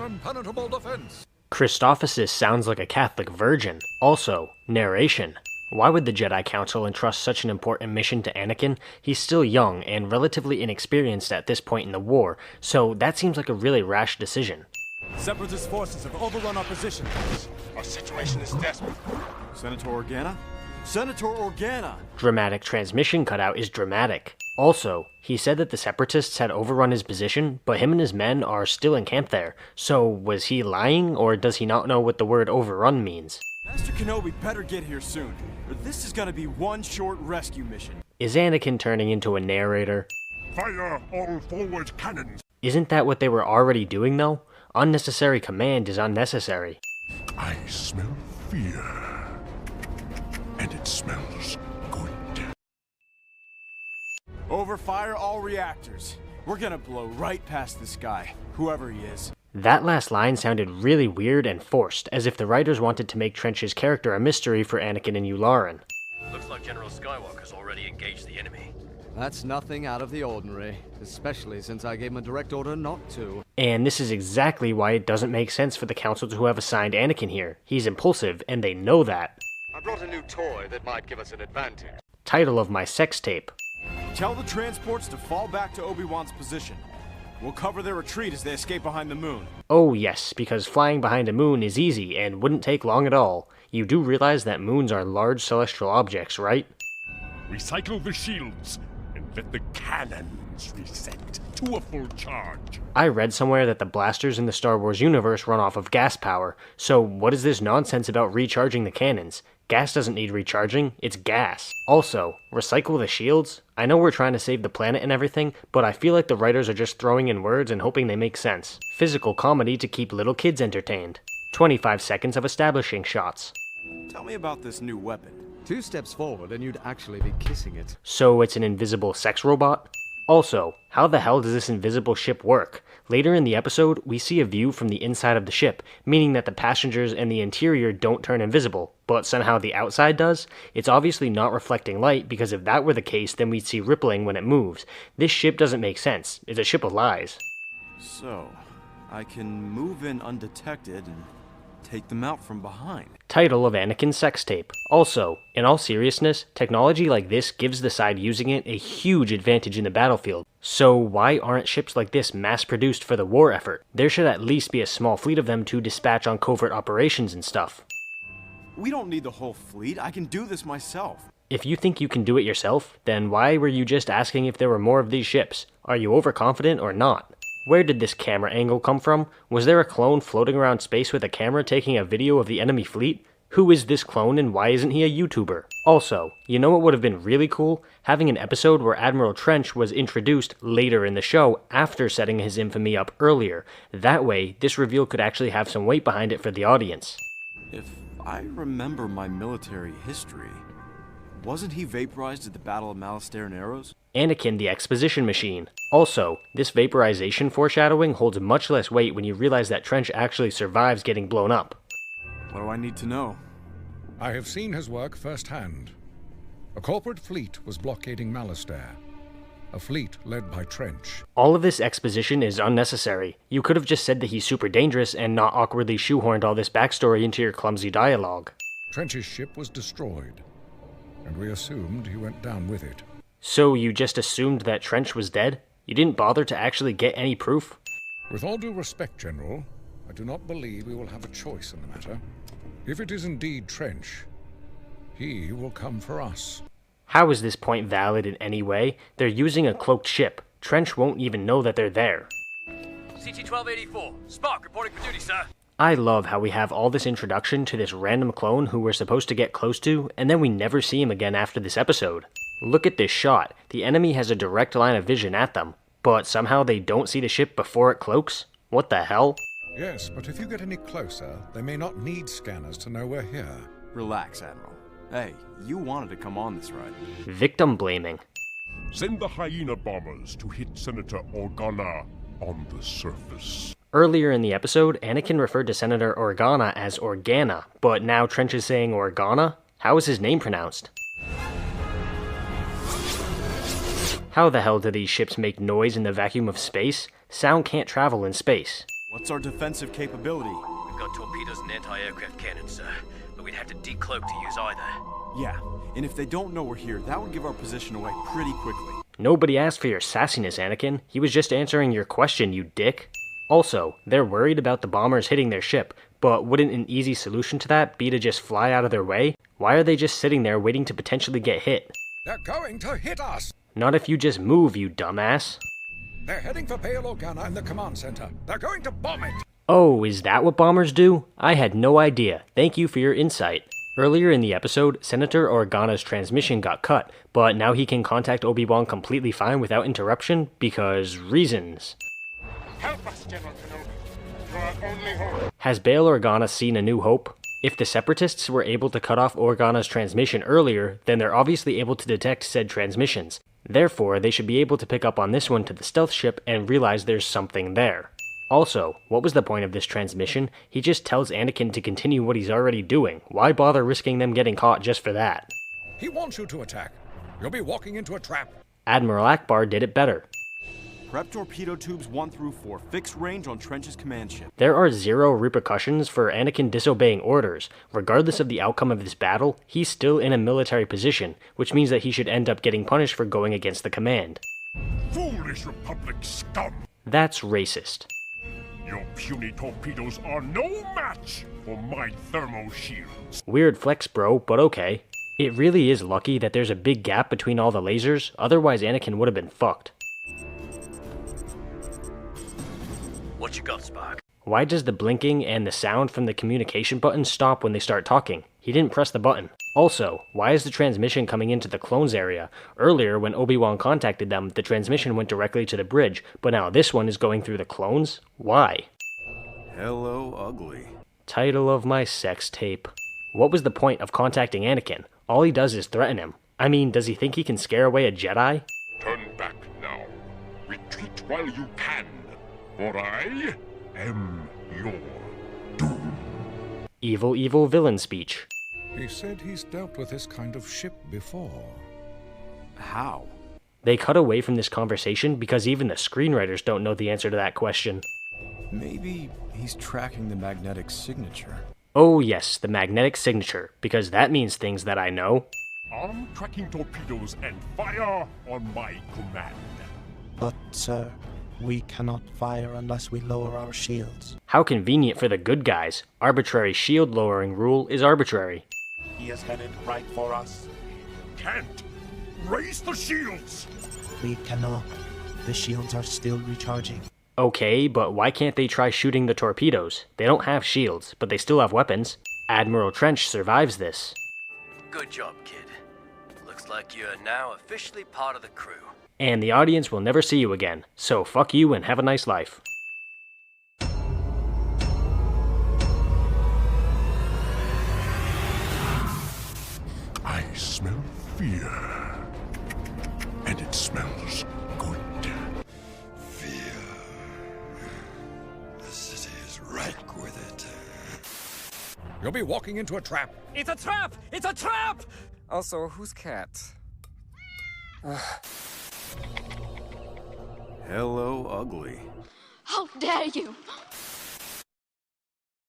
an impenetrable defense. Christophsis sounds like a Catholic virgin. Also, narration. Why would the Jedi Council entrust such an important mission to Anakin? He's still young and relatively inexperienced at this point in the war, so that seems like a really rash decision. Separatist forces have overrun our position. Our situation is desperate. Senator Organa? Senator Organa! Dramatic transmission cutout is dramatic. Also, he said that the Separatists had overrun his position, but him and his men are still in camp there. So, was he lying, or does he not know what the word overrun means? Master Kenobi better get here soon, or this is gonna be one short rescue mission. Is Anakin turning into a narrator? Fire all forward cannons! Isn't that what they were already doing, though? Unnecessary command is unnecessary. I smell fear. And it smells good. Overfire all reactors. We're gonna blow right past this guy, whoever he is. That last line sounded really weird and forced, as if the writers wanted to make Trench's character a mystery for Anakin and Yularen. Looks like General Skywalker's already engaged the enemy. That's nothing out of the ordinary, especially since I gave him a direct order not to. And this is exactly why it doesn't make sense for the Council to have assigned Anakin here. He's impulsive, and they know that. I brought a new toy that might give us an advantage. Title of my sex tape. Tell the transports to fall back to Obi-Wan's position. We'll cover their retreat as they escape behind the moon. Oh yes, because flying behind a moon is easy and wouldn't take long at all. You do realize that moons are large celestial objects, right? Recycle the shields and let the cannons reset to a full charge. I read somewhere that the blasters in the Star Wars universe run off of gas power, so what is this nonsense about recharging the cannons? Gas doesn't need recharging, it's gas. Also, recycle the shields? I know we're trying to save the planet and everything, but I feel like the writers are just throwing in words and hoping they make sense. Physical comedy to keep little kids entertained. 25 seconds of establishing shots. Tell me about this new weapon. 2 steps forward and you'd actually be kissing it. So it's an invisible sex robot? Also, how the hell does this invisible ship work? Later in the episode, we see a view from the inside of the ship, meaning that the passengers and the interior don't turn invisible, but somehow the outside does? It's obviously not reflecting light, because if that were the case, then we'd see rippling when it moves. This ship doesn't make sense. It's a ship of lies. So, I can move in undetected and take them out from behind. Title of Anakin's sex tape. Also, in all seriousness, technology like this gives the side using it a huge advantage in the battlefield. So why aren't ships like this mass-produced for the war effort? There should at least be a small fleet of them to dispatch on covert operations and stuff. We don't need the whole fleet. I can do this myself. If you think you can do it yourself, then why were you just asking if there were more of these ships? Are you overconfident or not? Where did this camera angle come from? Was there a clone floating around space with a camera taking a video of the enemy fleet? Who is this clone and why isn't he a YouTuber? Also, you know what would have been really cool? Having an episode where Admiral Trench was introduced later in the show after setting his infamy up earlier. That way, this reveal could actually have some weight behind it for the audience. If I remember my military history, wasn't he vaporized at the Battle of Malastare and Arrows? Anakin the Exposition Machine. Also, this vaporization foreshadowing holds much less weight when you realize that Trench actually survives getting blown up. What do I need to know? I have seen his work firsthand. A corporate fleet was blockading Malastare. A fleet led by Trench. All of this exposition is unnecessary. You could have just said that he's super dangerous and not awkwardly shoehorned all this backstory into your clumsy dialogue. Trench's ship was destroyed, and we assumed he went down with it. So you just assumed that Trench was dead? You didn't bother to actually get any proof? With all due respect, General, I do not believe we will have a choice in the matter. If it is indeed Trench, he will come for us. How is this point valid in any way? They're using a cloaked ship. Trench won't even know that they're there. CT-1284, Spark reporting for duty, sir. I love how we have all this introduction to this random clone who we're supposed to get close to, and then we never see him again after this episode. Look at this shot. The enemy has a direct line of vision at them, but somehow they don't see the ship before it cloaks? What the hell? Yes, but if you get any closer, they may not need scanners to know we're here. Relax, Admiral. Hey, you wanted to come on this ride. Victim blaming. Send the hyena bombers to hit Senator Organa on the surface. Earlier in the episode, Anakin referred to Senator Organa as Organa, but now Trench is saying Organa? How is his name pronounced? How the hell do these ships make noise in the vacuum of space? Sound can't travel in space. What's our defensive capability? We've got torpedoes and anti-aircraft cannons, sir. But we'd have to decloak to use either. Yeah, and if they don't know we're here, that would give our position away pretty quickly. Nobody asked for your sassiness, Anakin. He was just answering your question, you dick. Also, they're worried about the bombers hitting their ship, but wouldn't an easy solution to that be to just fly out of their way? Why are they just sitting there waiting to potentially get hit? They're going to hit us! Not if you just move, you dumbass. They're heading for Bail Organa in the command center. They're going to bomb it! Oh, is that what bombers do? I had no idea. Thank you for your insight. Earlier in the episode, Senator Organa's transmission got cut, but now he can contact Obi-Wan completely fine without interruption because reasons. Help us, General Kenobi. You're our only hope. Has Bail Organa seen A New Hope? If the Separatists were able to cut off Organa's transmission earlier, then they're obviously able to detect said transmissions. Therefore, they should be able to pick up on this one to the stealth ship and realize there's something there. Also, what was the point of this transmission? He just tells Anakin to continue what he's already doing. Why bother risking them getting caught just for that? He wants you to attack. You'll be walking into a trap. Admiral Akbar did it better. Prep torpedo tubes 1 through 4, fixed range on Trench's command ship. There are zero repercussions for Anakin disobeying orders. Regardless of the outcome of this battle, he's still in a military position, which means that he should end up getting punished for going against the command. Foolish Republic scum! That's racist. Your puny torpedoes are no match for my thermo shields. Weird flex, bro, but okay. It really is lucky that there's a big gap between all the lasers, otherwise Anakin would have been fucked. What you got, Spock? Why does the blinking and the sound from the communication button stop when they start talking? He didn't press the button. Also, why is the transmission coming into the clones area? Earlier, when Obi-Wan contacted them, the transmission went directly to the bridge, but now this one is going through the clones? Why? Hello, ugly. Title of my sex tape. What was the point of contacting Anakin? All he does is threaten him. I mean, does he think he can scare away a Jedi? Turn back now. Retreat while you can, for I am your doom. Evil, evil villain speech. He said he's dealt with this kind of ship before. How? They cut away from this conversation because even the screenwriters don't know the answer to that question. Maybe he's tracking the magnetic signature. Oh yes, the magnetic signature, because that means things that I know. Arm tracking torpedoes and fire on my command. But, sir, we cannot fire unless we lower our shields. How convenient for the good guys. Arbitrary shield lowering rule is arbitrary. He is headed right for us. Can't! Raise the shields! We cannot. The shields are still recharging. Okay, but why can't they try shooting the torpedoes? They don't have shields, but they still have weapons. Admiral Trench survives this. Good job, kid. Looks like you're now officially part of the crew. And the audience will never see you again, so fuck you and have a nice life. I smell fear. And it smells good. Fear. The city is rank with it. You'll be walking into a trap. It's a trap! It's a trap! Also, who's cat? Hello, ugly. How dare you!